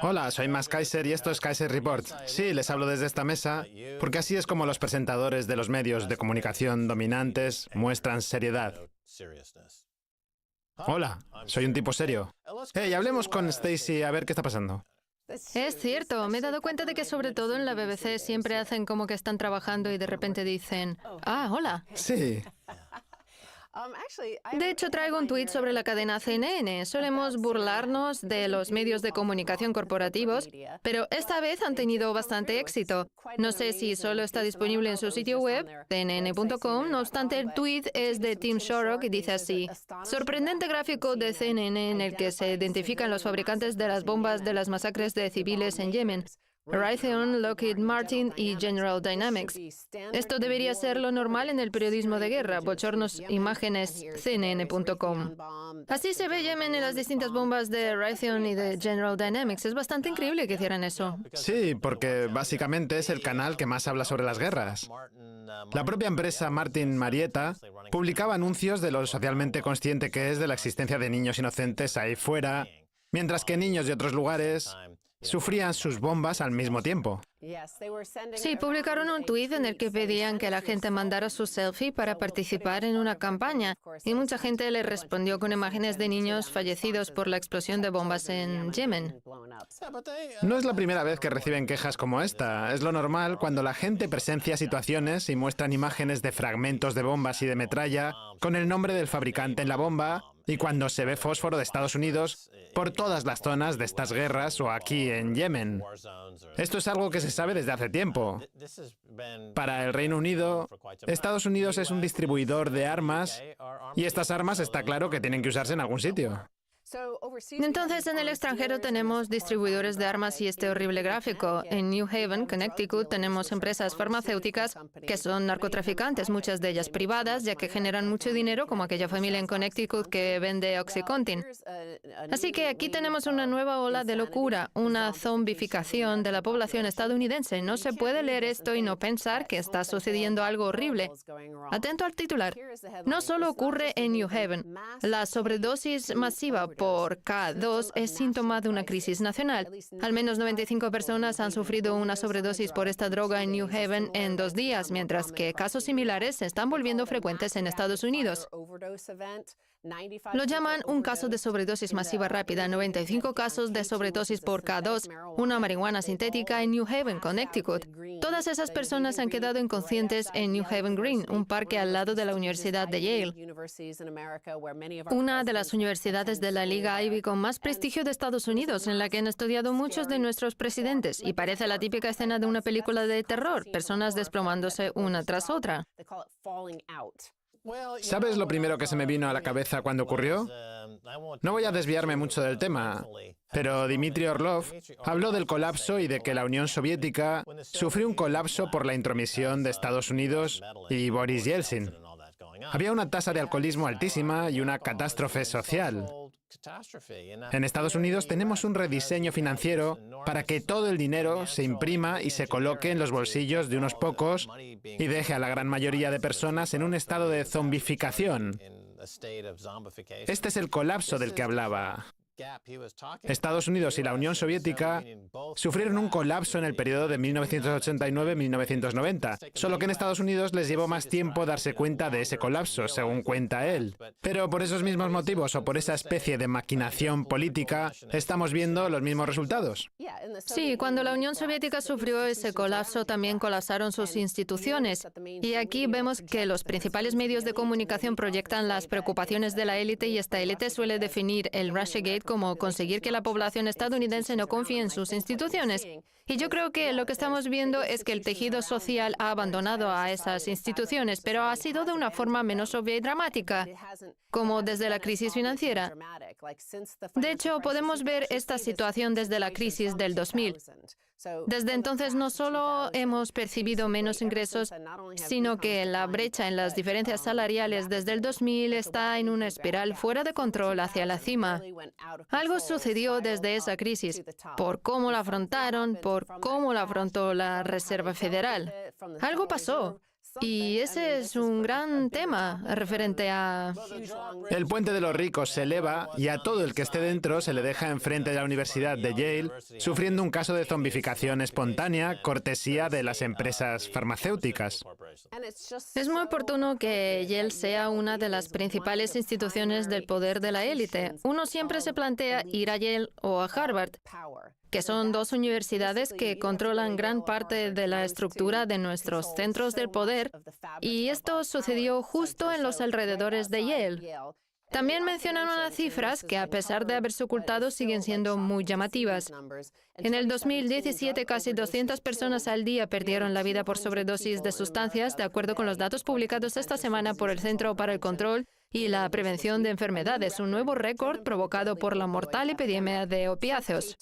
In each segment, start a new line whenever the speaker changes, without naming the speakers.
Hola, soy Max Kaiser y esto es Kaiser Report. Sí, les hablo desde esta mesa porque así es como los presentadores de los medios de comunicación dominantes muestran seriedad. Hola, soy un tipo serio. Hey, hablemos con Stacy a ver qué está pasando.
Es cierto, me he dado cuenta de que sobre todo en la BBC siempre hacen como que están trabajando y de repente dicen, ah, hola.
Sí.
De hecho, traigo un tuit sobre la cadena CNN. Solemos burlarnos de los medios de comunicación corporativos, pero esta vez han tenido bastante éxito. No sé si solo está disponible en su sitio web, cnn.com, no obstante el tuit es de Tim Shorrock y dice así: sorprendente gráfico de CNN en el que se identifican los fabricantes de las bombas de las masacres de civiles en Yemen. Raytheon, Lockheed Martin y General Dynamics. Esto debería ser lo normal en el periodismo de guerra. Bochornos, imágenes, cnn.com. Así se ve Yemen en las distintas bombas de Raytheon y de General Dynamics. Es bastante increíble que hicieran eso.
Sí, porque básicamente es el canal que más habla sobre las guerras. La propia empresa Martin Marietta publicaba anuncios de lo socialmente consciente que es de la existencia de niños inocentes ahí fuera, mientras que niños de otros lugares sufrían sus bombas al mismo tiempo.
Sí, publicaron un tuit en el que pedían que la gente mandara su selfie para participar en una campaña, y mucha gente le respondió con imágenes de niños fallecidos por la explosión de bombas en Yemen.
No es la primera vez que reciben quejas como esta. Es lo normal cuando la gente presencia situaciones y muestran imágenes de fragmentos de bombas y de metralla con el nombre del fabricante en la bomba, y cuando se ve fósforo de Estados Unidos por todas las zonas de estas guerras o aquí en Yemen. Esto es algo que se sabe desde hace tiempo. Para el Reino Unido, Estados Unidos es un distribuidor de armas y estas armas está claro que tienen que usarse en algún sitio.
Entonces, en el extranjero tenemos distribuidores de armas y este horrible gráfico. En New Haven, Connecticut, tenemos empresas farmacéuticas que son narcotraficantes, muchas de ellas privadas, ya que generan mucho dinero, como aquella familia en Connecticut que vende Oxycontin. Así que aquí tenemos una nueva ola de locura, una zombificación de la población estadounidense. No se puede leer esto y no pensar que está sucediendo algo horrible. Atento al titular. No solo ocurre en New Haven. La sobredosis masiva por K2 es síntoma de una crisis nacional. Al menos 95 personas han sufrido una sobredosis por esta droga en New Haven en 2 días, mientras que casos similares se están volviendo frecuentes en Estados Unidos. Lo llaman un caso de sobredosis masiva rápida, 95 casos de sobredosis por K2, una marihuana sintética en New Haven, Connecticut. Todas esas personas han quedado inconscientes en New Haven Green, un parque al lado de la Universidad de Yale, una de las universidades de la Liga Ivy con más prestigio de Estados Unidos, en la que han estudiado muchos de nuestros presidentes, y parece la típica escena de una película de terror, personas desplomándose una tras otra.
¿Sabes lo primero que se me vino a la cabeza cuando ocurrió? No voy a desviarme mucho del tema, pero Dmitry Orlov habló del colapso y de que la Unión Soviética sufrió un colapso por la intromisión de Estados Unidos y Boris Yeltsin. Había una tasa de alcoholismo altísima y una catástrofe social. En Estados Unidos tenemos un rediseño financiero para que todo el dinero se imprima y se coloque en los bolsillos de unos pocos y deje a la gran mayoría de personas en un estado de zombificación. Este es el colapso del que hablaba. Estados Unidos y la Unión Soviética sufrieron un colapso en el periodo de 1989-1990, solo que en Estados Unidos les llevó más tiempo darse cuenta de ese colapso, según cuenta él. Pero por esos mismos motivos o por esa especie de maquinación política, estamos viendo los mismos resultados.
Sí, cuando la Unión Soviética sufrió ese colapso, también colapsaron sus instituciones. Y aquí vemos que los principales medios de comunicación proyectan las preocupaciones de la élite, y esta élite suele definir el Russiagate como conseguir que la población estadounidense no confíe en sus instituciones. Y yo creo que lo que estamos viendo es que el tejido social ha abandonado a esas instituciones, pero ha sido de una forma menos obvia y dramática, como desde la crisis financiera. De hecho, podemos ver esta situación desde la crisis del 2000. Desde entonces no solo hemos percibido menos ingresos, sino que la brecha en las diferencias salariales desde el 2000 está en una espiral fuera de control hacia la cima. Algo sucedió desde esa crisis, por cómo la afrontaron, por cómo la afrontó la Reserva Federal. Algo pasó. Y ese es un gran tema referente a...
El puente de los ricos se eleva y a todo el que esté dentro se le deja enfrente de la Universidad de Yale sufriendo un caso de zombificación espontánea, cortesía de las empresas farmacéuticas.
Es muy oportuno que Yale sea una de las principales instituciones del poder de la élite. Uno siempre se plantea ir a Yale o a Harvard, que son dos universidades que controlan gran parte de la estructura de nuestros centros del poder, y esto sucedió justo en los alrededores de Yale. También mencionan unas cifras que, a pesar de haberse ocultado, siguen siendo muy llamativas. En el 2017, casi 200 personas al día perdieron la vida por sobredosis de sustancias, de acuerdo con los datos publicados esta semana por el Centro para el Control y la Prevención de Enfermedades, un nuevo récord provocado por la mortal epidemia de opiáceos.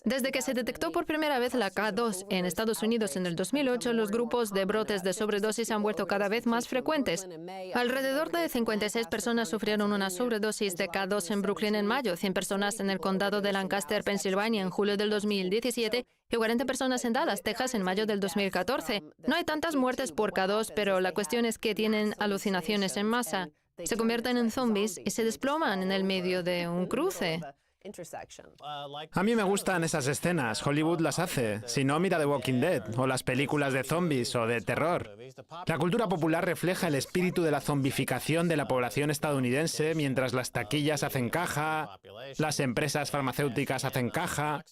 Desde que se detectó por primera vez la K2 en Estados Unidos en el 2008, los grupos de brotes de sobredosis han vuelto cada vez más frecuentes. Alrededor de 56 personas sufrieron una sobredosis de K2 en Brooklyn en mayo, 100 personas en el condado de Lancaster, Pensilvania, en julio del 2017, y 40 personas en Dallas, Texas, en mayo del 2014. No hay tantas muertes por K2, pero la cuestión es que tienen alucinaciones en masa, se convierten en zombies y se desploman en el medio de un cruce.
A mí me gustan esas escenas, Hollywood las hace. Si no, mira The Walking Dead, o las películas de zombies o de terror. La cultura popular refleja el espíritu de la zombificación de la población estadounidense mientras las taquillas hacen caja, las empresas farmacéuticas hacen caja,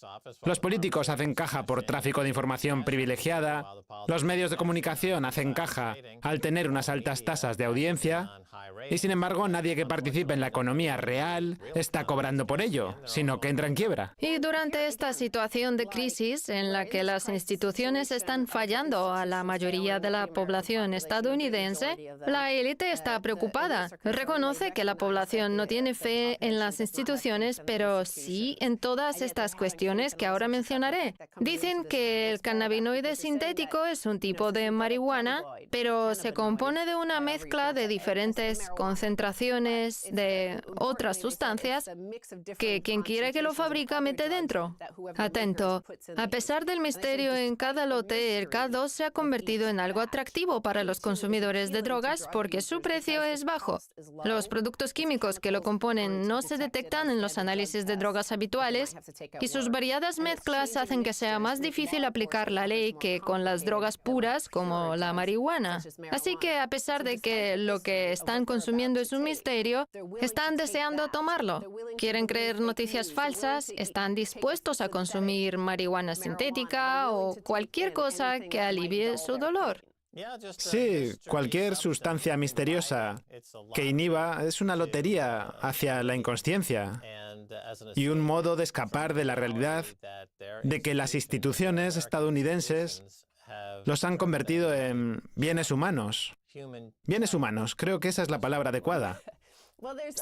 los políticos hacen caja por tráfico de información privilegiada, los medios de comunicación hacen caja al tener unas altas tasas de audiencia, y sin embargo nadie que participe en la economía real está cobrando por ello, sino que entra en quiebra.
Y durante esta situación de crisis en la que las instituciones están fallando a la mayoría de la población estadounidense, la élite está preocupada. Reconoce que la población no tiene fe en las instituciones, pero sí en todas estas cuestiones que ahora mencionaré. Dicen que el cannabinoide sintético es un tipo de marihuana, pero se compone de una mezcla de diferentes concentraciones de otras sustancias que quien quiere que lo fabrica mete dentro. Atento, a pesar del misterio en cada lote, el K2 se ha convertido en algo atractivo para los consumidores de drogas porque su precio es bajo. Los productos químicos que lo componen no se detectan en los análisis de drogas habituales y sus variadas mezclas hacen que sea más difícil aplicar la ley que con las drogas puras como la marihuana. Así que, a pesar de que lo que están consumiendo es un misterio, están deseando tomarlo. Quieren creer noticias falsas, están dispuestos a consumir marihuana sintética o cualquier cosa que alivie su dolor.
Sí, cualquier sustancia misteriosa que inhiba es una lotería hacia la inconsciencia y un modo de escapar de la realidad de que las instituciones estadounidenses los han convertido en bienes humanos. Bienes humanos, creo que esa es la palabra adecuada.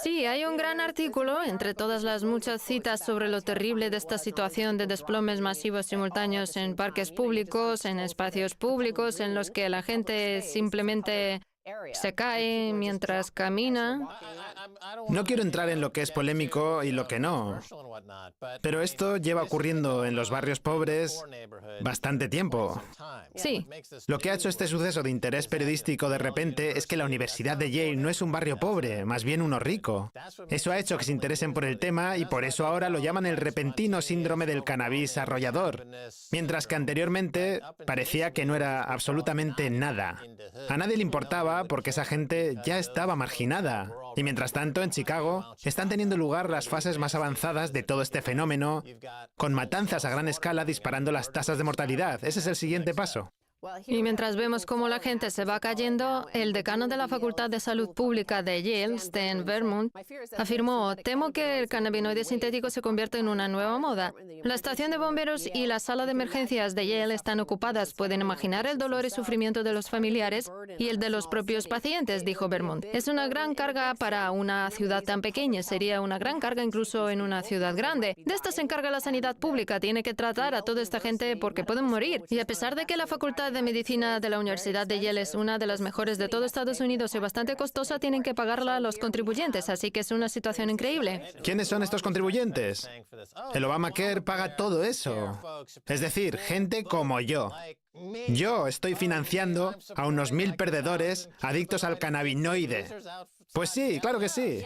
Sí, hay un gran artículo, entre todas las muchas citas sobre lo terrible de esta situación de desplomes masivos simultáneos en parques públicos, en espacios públicos, en los que la gente simplemente se cae mientras camina.
No quiero entrar en lo que es polémico y lo que no, pero esto lleva ocurriendo en los barrios pobres bastante tiempo.
Sí.
Lo que ha hecho este suceso de interés periodístico de repente es que la Universidad de Yale no es un barrio pobre, más bien uno rico. Eso ha hecho que se interesen por el tema y por eso ahora lo llaman el repentino síndrome del cannabis arrollador, mientras que anteriormente parecía que no era absolutamente nada. A nadie le importaba porque esa gente ya estaba marginada. Y mientras tanto, en Chicago, están teniendo lugar las fases más avanzadas de todo este fenómeno, con matanzas a gran escala disparando las tasas de mortalidad. Ese es el siguiente paso.
Y mientras vemos cómo la gente se va cayendo, el decano de la Facultad de Salud Pública de Yale, Stan Vermont, afirmó: temo que el cannabinoide sintético se convierta en una nueva moda. La estación de bomberos y la sala de emergencias de Yale están ocupadas. Pueden imaginar el dolor y sufrimiento de los familiares y el de los propios pacientes, dijo Vermont. Es una gran carga para una ciudad tan pequeña. Sería una gran carga incluso en una ciudad grande. De esto se encarga la sanidad pública. Tiene que tratar a toda esta gente porque pueden morir. Y a pesar de que la Facultad de Medicina de la Universidad de Yale es una de las mejores de todo Estados Unidos y bastante costosa, tienen que pagarla a los contribuyentes, así que es una situación increíble.
¿Quiénes son estos contribuyentes? El Obamacare paga todo eso. Es decir, gente como yo. Yo estoy financiando a unos 1000 perdedores adictos al cannabinoide. Pues sí, claro que sí.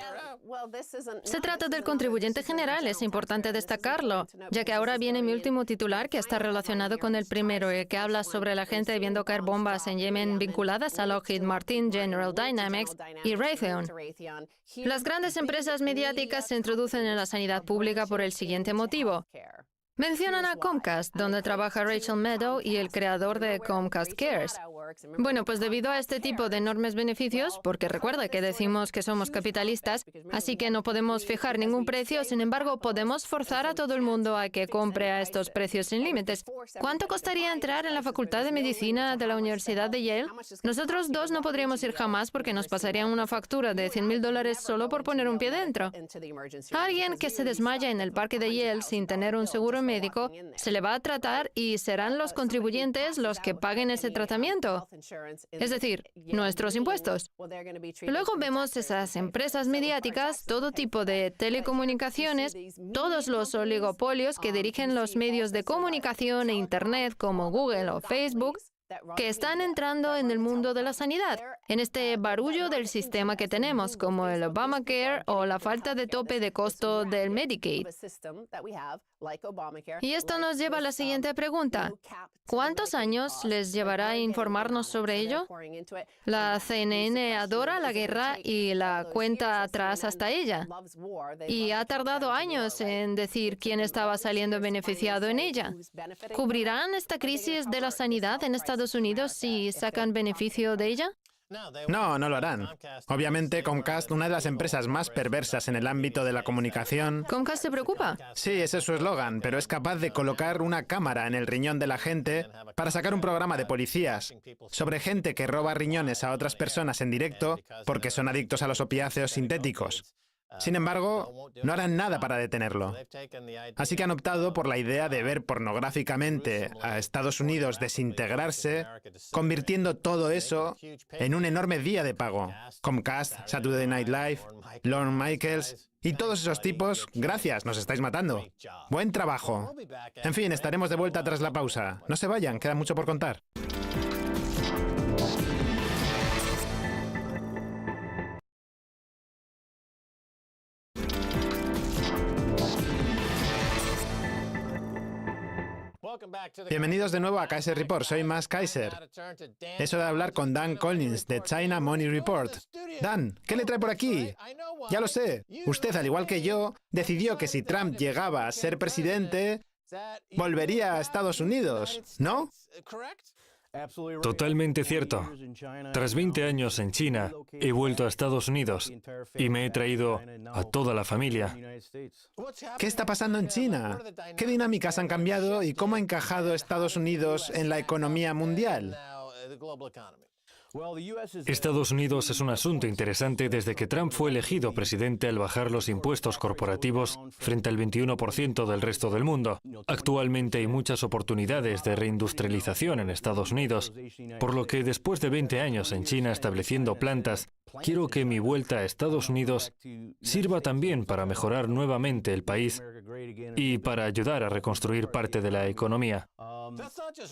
Se trata del contribuyente general, es importante destacarlo, ya que ahora viene mi último titular que está relacionado con el primero, el que habla sobre la gente viendo caer bombas en Yemen vinculadas a Lockheed Martin, General Dynamics y Raytheon. Las grandes empresas mediáticas se introducen en la sanidad pública por el siguiente motivo. Mencionan a Comcast, donde trabaja Rachel Maddow y el creador de Comcast Cares. Bueno, pues debido a este tipo de enormes beneficios, porque recuerda que decimos que somos capitalistas, así que no podemos fijar ningún precio, sin embargo, podemos forzar a todo el mundo a que compre a estos precios sin límites. ¿Cuánto costaría entrar en la Facultad de Medicina de la Universidad de Yale? Nosotros dos no podríamos ir jamás porque nos pasarían una factura de $100,000 solo por poner un pie dentro. A alguien que se desmaya en el parque de Yale sin tener un seguro médico, se le va a tratar y serán los contribuyentes los que paguen ese tratamiento. Es decir, nuestros impuestos. Luego vemos esas empresas mediáticas, todo tipo de telecomunicaciones, todos los oligopolios que dirigen los medios de comunicación e Internet como Google o Facebook, que están entrando en el mundo de la sanidad, en este barullo del sistema que tenemos, como el Obamacare o la falta de tope de costo del Medicaid. Y esto nos lleva a la siguiente pregunta. ¿Cuántos años les llevará informarnos sobre ello? La CNN adora la guerra y la cuenta atrás hasta ella. Y ha tardado años en decir quién estaba saliendo beneficiado en ella. ¿Cubrirán esta crisis de la sanidad en Estados Unidos si sacan beneficio de ella?
No, no lo harán. Obviamente, Comcast, una de las empresas más perversas en el ámbito de la comunicación...
¿Comcast se preocupa?
Sí, ese es su eslogan, pero es capaz de colocar una cámara en el riñón de la gente para sacar un programa de policías sobre gente que roba riñones a otras personas en directo porque son adictos a los opiáceos sintéticos. Sin embargo, no harán nada para detenerlo. Así que han optado por la idea de ver pornográficamente a Estados Unidos desintegrarse, convirtiendo todo eso en un enorme día de pago. Comcast, Saturday Night Live, Lorne Michaels y todos esos tipos, gracias, nos estáis matando. Buen trabajo. En fin, estaremos de vuelta tras la pausa. No se vayan, queda mucho por contar. Bienvenidos de nuevo a Kaiser Report, soy Max Kaiser. Es hora de hablar con Dan Collins de China Money Report. Dan, ¿qué le trae por aquí? Ya lo sé, usted, al igual que yo, decidió que si Trump llegaba a ser presidente, volvería a Estados Unidos, ¿no?
Totalmente cierto. Tras 20 años en China, he vuelto a Estados Unidos y me he traído a toda la familia.
¿Qué está pasando en China? ¿Qué dinámicas han cambiado y cómo ha encajado Estados Unidos en la economía mundial?
Estados Unidos es un asunto interesante desde que Trump fue elegido presidente al bajar los impuestos corporativos frente al 21% del resto del mundo. Actualmente hay muchas oportunidades de reindustrialización en Estados Unidos, por lo que después de 20 años en China estableciendo plantas, quiero que mi vuelta a Estados Unidos sirva también para mejorar nuevamente el país y para ayudar a reconstruir parte de la economía.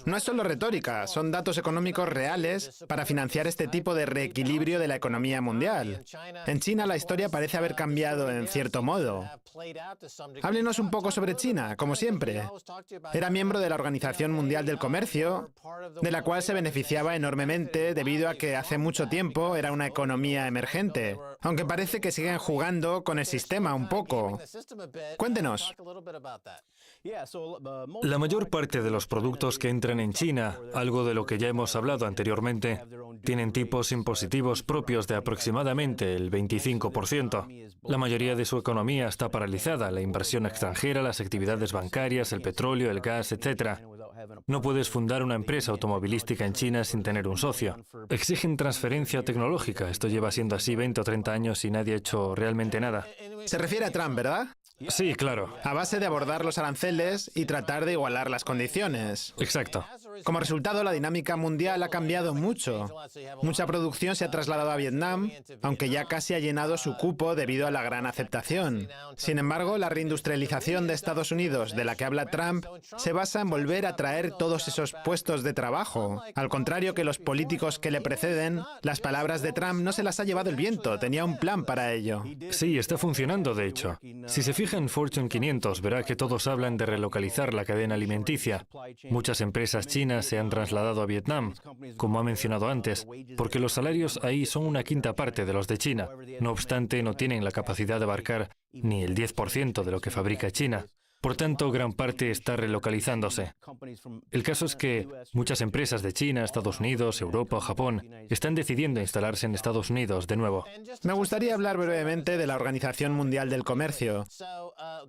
No es solo retórica, son datos económicos reales para financiar este tipo de reequilibrio de la economía mundial. En China la historia parece haber cambiado en cierto modo. Háblenos un poco sobre China, como siempre. Era miembro de la Organización Mundial del Comercio, de la cual se beneficiaba enormemente debido a que hace mucho tiempo era una economía emergente, aunque parece que siguen jugando con el sistema un poco. Cuéntenos.
La mayor parte de los productos que entran en China, algo de lo que ya hemos hablado anteriormente, tienen tipos impositivos propios de aproximadamente el 25%. La mayoría de su economía está paralizada, la inversión extranjera, las actividades bancarias, el petróleo, el gas, etc. No puedes fundar una empresa automovilística en China sin tener un socio. Exigen transferencia tecnológica. Esto lleva siendo así 20 o 30 años y nadie ha hecho realmente nada.
Se refiere a Trump, ¿verdad?
Sí, claro.
A base de abordar los aranceles y tratar de igualar las condiciones.
Exacto.
Como resultado, la dinámica mundial ha cambiado mucho. Mucha producción se ha trasladado a Vietnam, aunque ya casi ha llenado su cupo debido a la gran aceptación. Sin embargo, la reindustrialización de Estados Unidos, de la que habla Trump, se basa en volver a traer todos esos puestos de trabajo. Al contrario que los políticos que le preceden, las palabras de Trump no se las ha llevado el viento, tenía un plan para ello.
Sí, está funcionando, de hecho. Si se fija en Fortune 500, verá que todos hablan de relocalizar la cadena alimenticia. Muchas empresas chinas se han trasladado a Vietnam, como ha mencionado antes, porque los salarios ahí son una quinta parte de los de China. No obstante, no tienen la capacidad de abarcar ni el 10% de lo que fabrica China. Por tanto, gran parte está relocalizándose. El caso es que muchas empresas de China, Estados Unidos, Europa o Japón están decidiendo instalarse en Estados Unidos de nuevo.
Me gustaría hablar brevemente de la Organización Mundial del Comercio.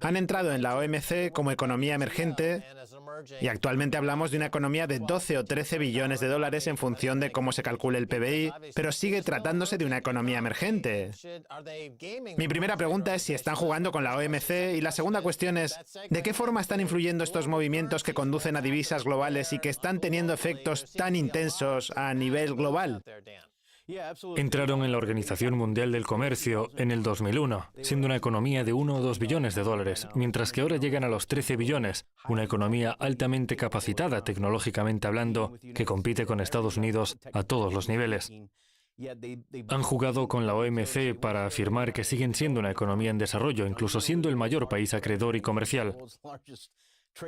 Han entrado en la OMC como economía emergente y actualmente hablamos de una economía de 12 o 13 billones de dólares en función de cómo se calcule el PBI, pero sigue tratándose de una economía emergente. Mi primera pregunta es si están jugando con la OMC y la segunda cuestión es ¿de qué forma están influyendo estos movimientos que conducen a divisas globales y que están teniendo efectos tan intensos a nivel global?
Entraron en la Organización Mundial del Comercio en el 2001, siendo una economía de 1 o 2 billones de dólares, mientras que ahora llegan a los 13 billones, una economía altamente capacitada tecnológicamente hablando, que compite con Estados Unidos a todos los niveles. Han jugado con la OMC para afirmar que siguen siendo una economía en desarrollo, incluso siendo el mayor país acreedor y comercial.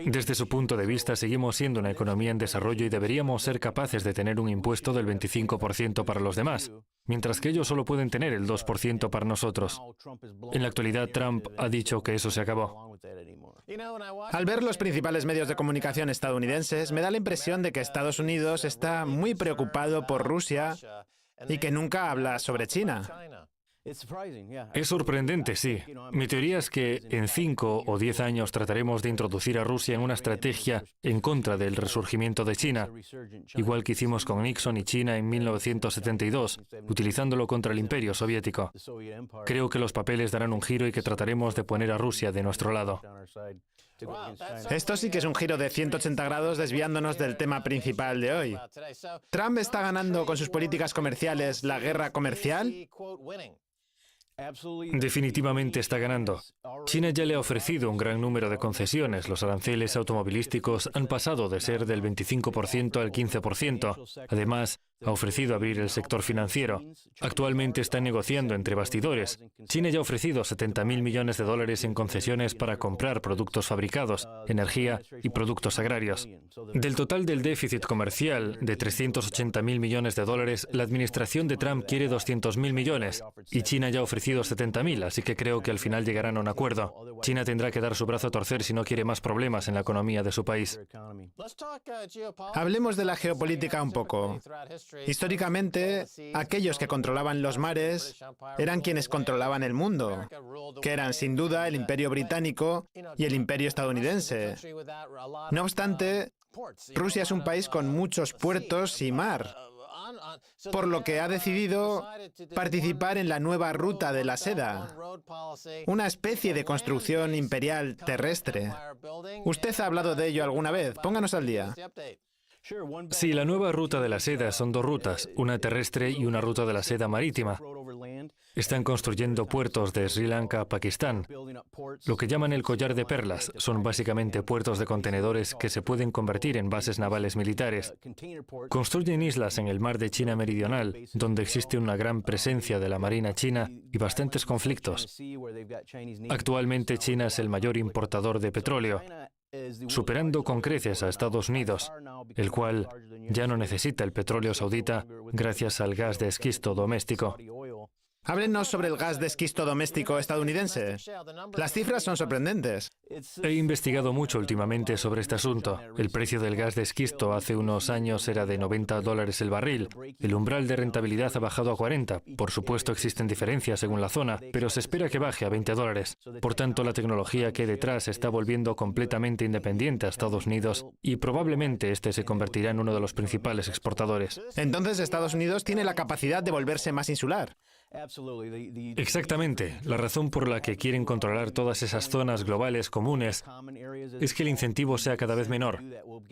Desde su punto de vista, seguimos siendo una economía en desarrollo y deberíamos ser capaces de tener un impuesto del 25% para los demás, mientras que ellos solo pueden tener el 2% para nosotros. En la actualidad, Trump ha dicho que eso se acabó.
Al ver los principales medios de comunicación estadounidenses, me da la impresión de que Estados Unidos está muy preocupado por Rusia y que nunca habla sobre China.
Es sorprendente, sí. Mi teoría es que en 5 o 10 años trataremos de introducir a Rusia en una estrategia en contra del resurgimiento de China, igual que hicimos con Nixon y China en 1972, utilizándolo contra el Imperio Soviético. Creo que los papeles darán un giro y que trataremos de poner a Rusia de nuestro lado.
Esto sí que es un giro de 180 grados desviándonos del tema principal de hoy. ¿Trump está ganando con sus políticas comerciales la guerra comercial?
Definitivamente está ganando. China ya le ha ofrecido un gran número de concesiones. Los aranceles automovilísticos han pasado de ser del 25% al 15%. Además, ha ofrecido abrir el sector financiero. Actualmente está negociando entre bastidores. China ya ha ofrecido 70.000 millones de dólares en concesiones para comprar productos fabricados, energía y productos agrarios. Del total del déficit comercial de 380.000 millones de dólares, la administración de Trump quiere 200.000 millones y China ya ha ofrecido 70.000, así que creo que al final llegarán a un acuerdo. China tendrá que dar su brazo a torcer si no quiere más problemas en la economía de su país.
Hablemos de la geopolítica un poco. Históricamente, aquellos que controlaban los mares eran quienes controlaban el mundo, que eran sin duda el Imperio Británico y el Imperio Estadounidense. No obstante, Rusia es un país con muchos puertos y mar, por lo que ha decidido participar en la nueva ruta de la seda, una especie de construcción imperial terrestre. Usted ha hablado de ello alguna vez, pónganos al día.
Sí, la nueva ruta de la seda son 2 rutas, una terrestre y una ruta de la seda marítima. Están construyendo puertos de Sri Lanka a Pakistán. Lo que llaman el collar de perlas son básicamente puertos de contenedores que se pueden convertir en bases navales militares. Construyen islas en el mar de China Meridional, donde existe una gran presencia de la marina china y bastantes conflictos. Actualmente China es el mayor importador de petróleo, superando con creces a Estados Unidos, el cual ya no necesita el petróleo saudita gracias al gas de esquisto doméstico.
Háblenos sobre el gas de esquisto doméstico estadounidense. Las cifras son sorprendentes.
He investigado mucho últimamente sobre este asunto. El precio del gas de esquisto hace unos años era de $90 el barril. El umbral de rentabilidad ha bajado a 40. Por supuesto existen diferencias según la zona, pero se espera que baje a $20. Por tanto, la tecnología que hay detrás está volviendo completamente independiente a Estados Unidos y probablemente este se convertirá en uno de los principales exportadores.
Entonces, Estados Unidos tiene la capacidad de volverse más insular.
Exactamente. La razón por la que quieren controlar todas esas zonas globales comunes es que el incentivo sea cada vez menor.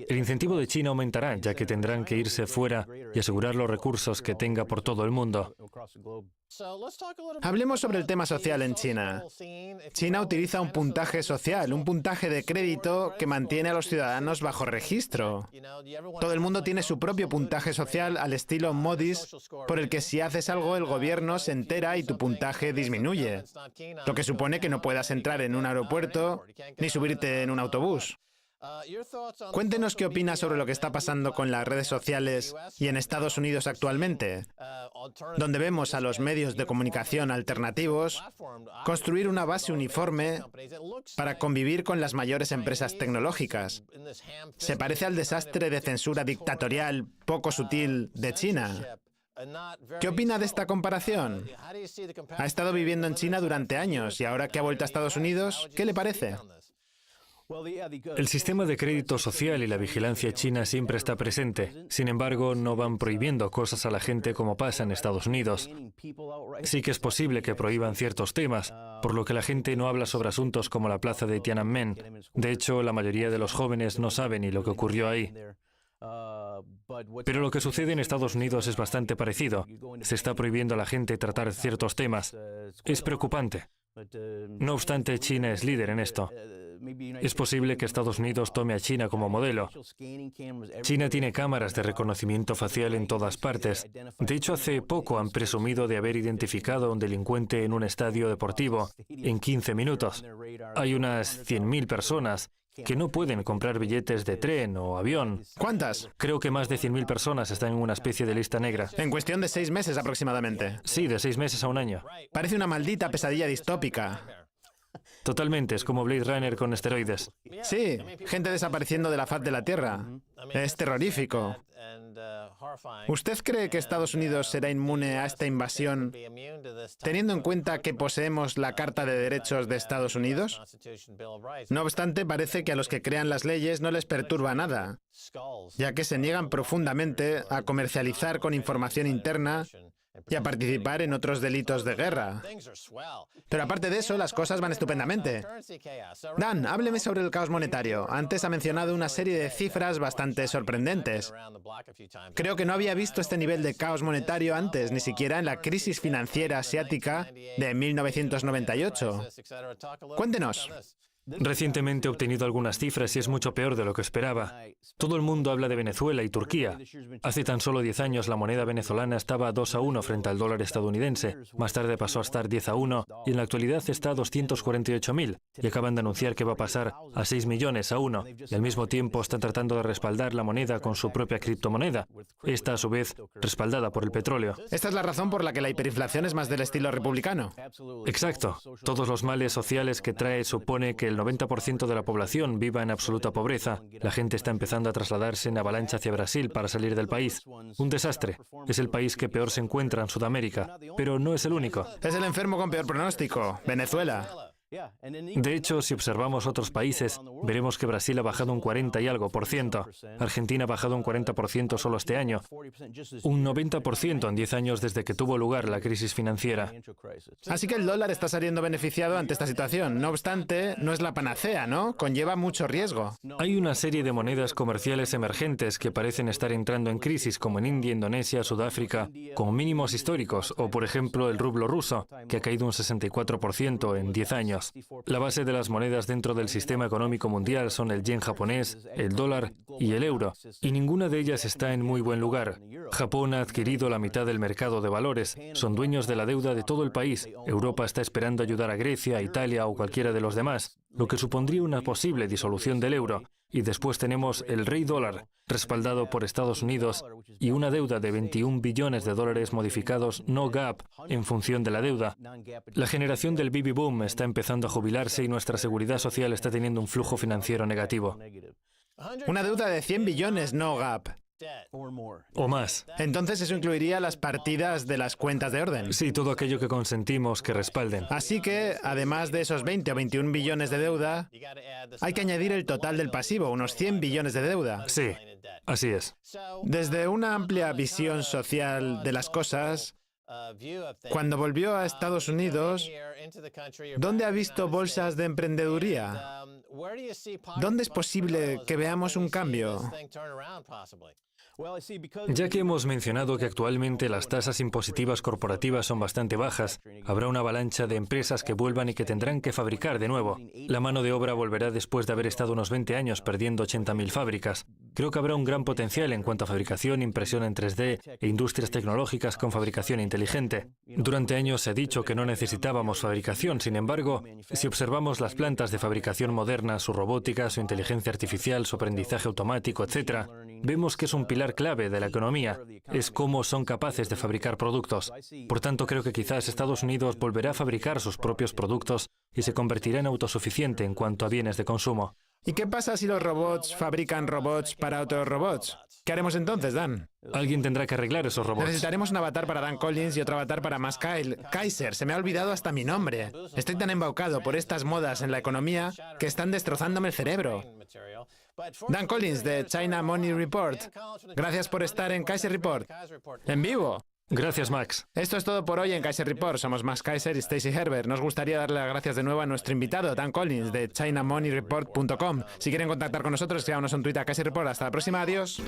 El incentivo de China aumentará, ya que tendrán que irse fuera y asegurar los recursos que tenga por todo el mundo.
Hablemos sobre el tema social en China. China utiliza un puntaje social, un puntaje de crédito que mantiene a los ciudadanos bajo registro. Todo el mundo tiene su propio puntaje social al estilo Moody's, por el que si haces algo el gobierno se entera y tu puntaje disminuye, lo que supone que no puedas entrar en un aeropuerto ni subirte en un autobús. Cuéntenos qué opina sobre lo que está pasando con las redes sociales y en Estados Unidos actualmente, donde vemos a los medios de comunicación alternativos construir una base uniforme para convivir con las mayores empresas tecnológicas. Se parece al desastre de censura dictatorial poco sutil de China. ¿Qué opina de esta comparación? Ha estado viviendo en China durante años y ahora que ha vuelto a Estados Unidos, ¿qué le parece?
El sistema de crédito social y la vigilancia china siempre está presente. Sin embargo, no van prohibiendo cosas a la gente como pasa en Estados Unidos. Sí que es posible que prohíban ciertos temas, por lo que la gente no habla sobre asuntos como la plaza de Tiananmen. De hecho, la mayoría de los jóvenes no saben ni lo que ocurrió ahí. Pero lo que sucede en Estados Unidos es bastante parecido. Se está prohibiendo a la gente tratar ciertos temas. Es preocupante. No obstante, China es líder en esto. Es posible que Estados Unidos tome a China como modelo. China tiene cámaras de reconocimiento facial en todas partes. De hecho, hace poco han presumido de haber identificado a un delincuente en un estadio deportivo en 15 minutos. Hay unas 100.000 personas que no pueden comprar billetes de tren o avión.
¿Cuántas?
Creo que más de 100.000 personas están en una especie de lista negra.
En cuestión de 6 meses aproximadamente.
Sí, de 6 meses a un año.
Parece una maldita pesadilla distópica.
Totalmente, es como Blade Runner con esteroides.
Sí, gente desapareciendo de la faz de la Tierra. Es terrorífico. ¿Usted cree que Estados Unidos será inmune a esta invasión, teniendo en cuenta que poseemos la Carta de Derechos de Estados Unidos? No obstante, parece que a los que crean las leyes no les perturba nada, ya que se niegan profundamente a comercializar con información interna y a participar en otros delitos de guerra. Pero aparte de eso, las cosas van estupendamente. Dan, hábleme sobre el caos monetario. Antes ha mencionado una serie de cifras bastante sorprendentes. Creo que no había visto este nivel de caos monetario antes, ni siquiera en la crisis financiera asiática de 1998. Cuéntenos.
Recientemente he obtenido algunas cifras y es mucho peor de lo que esperaba. Todo el mundo habla de Venezuela y Turquía. Hace tan solo 10 años la moneda venezolana estaba 2-1 frente al dólar estadounidense. Más tarde pasó a estar 10-1 y en la actualidad está a 248.000. Y acaban de anunciar que va a pasar a 6 millones a 1. Y al mismo tiempo están tratando de respaldar la moneda con su propia criptomoneda. Esta, a su vez, respaldada por el petróleo.
Esta es la razón por la que la hiperinflación es más del estilo republicano.
Exacto. Todos los males sociales que trae supone que el 90% de la población viva en absoluta pobreza. La gente está empezando a trasladarse en avalancha hacia Brasil para salir del país. Un desastre. Es el país que peor se encuentra en Sudamérica, pero no es el único.
Es el enfermo con peor pronóstico, Venezuela.
De hecho, si observamos otros países, veremos que Brasil ha bajado un 40 y algo por ciento. Argentina ha bajado un 40% solo este año. Un 90% en 10 años desde que tuvo lugar la crisis financiera.
Así que el dólar está saliendo beneficiado ante esta situación. No obstante, no es la panacea, ¿no? Conlleva mucho riesgo.
Hay una serie de monedas comerciales emergentes que parecen estar entrando en crisis, como en India, Indonesia, Sudáfrica, con mínimos históricos, o por ejemplo el rublo ruso, que ha caído un 64% en 10 años. La base de las monedas dentro del sistema económico mundial son el yen japonés, el dólar y el euro, y ninguna de ellas está en muy buen lugar. Japón ha adquirido la mitad del mercado de valores, son dueños de la deuda de todo el país. Europa está esperando ayudar a Grecia, Italia o cualquiera de los demás, lo que supondría una posible disolución del euro. Y después tenemos el rey dólar, respaldado por Estados Unidos, y una deuda de 21 billones de dólares modificados no GAAP en función de la deuda. La generación del baby boom está empezando a jubilarse y nuestra seguridad social está teniendo un flujo financiero negativo.
Una deuda de 100 billones no GAAP.
O más.
Entonces eso incluiría las partidas de las cuentas de orden.
Sí, todo aquello que consentimos que respalden.
Así que, además de esos 20 o 21 billones de deuda, hay que añadir el total del pasivo, unos 100 billones de deuda.
Sí, así es.
Desde una amplia visión social de las cosas, Cuando volvió a Estados Unidos, ¿dónde ha visto bolsas de emprendeduría? ¿Dónde es posible que veamos un cambio?
Ya que hemos mencionado que actualmente las tasas impositivas corporativas son bastante bajas, habrá una avalancha de empresas que vuelvan y que tendrán que fabricar de nuevo. La mano de obra volverá después de haber estado unos 20 años perdiendo 80.000 fábricas. Creo que habrá un gran potencial en cuanto a fabricación, impresión en 3D e industrias tecnológicas con fabricación inteligente. Durante años se ha dicho que no necesitábamos fabricación, sin embargo, si observamos las plantas de fabricación modernas, su robótica, su inteligencia artificial, su aprendizaje automático, etc., vemos que es un pilar clave de la economía, es cómo son capaces de fabricar productos. Por tanto, creo que quizás Estados Unidos volverá a fabricar sus propios productos y se convertirá en autosuficiente en cuanto a bienes de consumo.
¿Y qué pasa si los robots fabrican robots para otros robots? ¿Qué haremos entonces, Dan?
Alguien tendrá que arreglar esos robots.
Necesitaremos un avatar para Dan Collins y otro avatar para Max Kaiser. Se me ha olvidado hasta mi nombre. Estoy tan embaucado por estas modas en la economía que están destrozándome el cerebro. Dan Collins, de China Money Report. Gracias por estar en Kaiser Report. En vivo.
Gracias, Max.
Esto es todo por hoy en Kaiser Report. Somos Max Kaiser y Stacey Herbert. Nos gustaría darle las gracias de nuevo a nuestro invitado, Dan Collins, de ChinaMoneyReport.com. Si quieren contactar con nosotros, escríbanos un tweet a Kaiser Report. Hasta la próxima. Adiós.